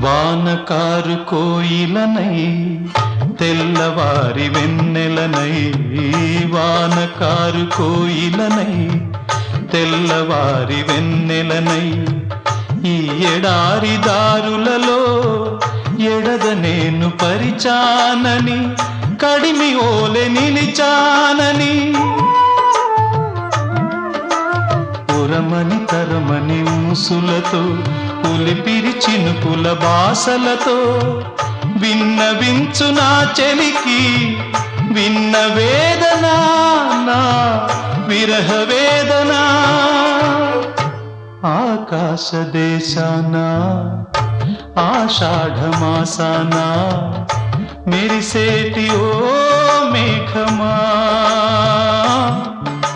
వానకారు కోయిలనై తెల్లవారి వెన్నెలనై, వానకారు కోయిలనై తెల్లవారి వెన్నెలనై, ఈ ఎడారి దారులలో ఎడద నేను పరిచానని, కడిమి ఓలె నిలిచానని, ఉరమని తరమని ఊసులతో ఉలిపిరి చినుకుల బాసలతో విన్నవించు నా చెలికి విన్న వేదన, నా విరహ వేదన. ఆకాశ దేశాన ఆషాఢమాసాన మెరిసేటి ఓ మేఘమా.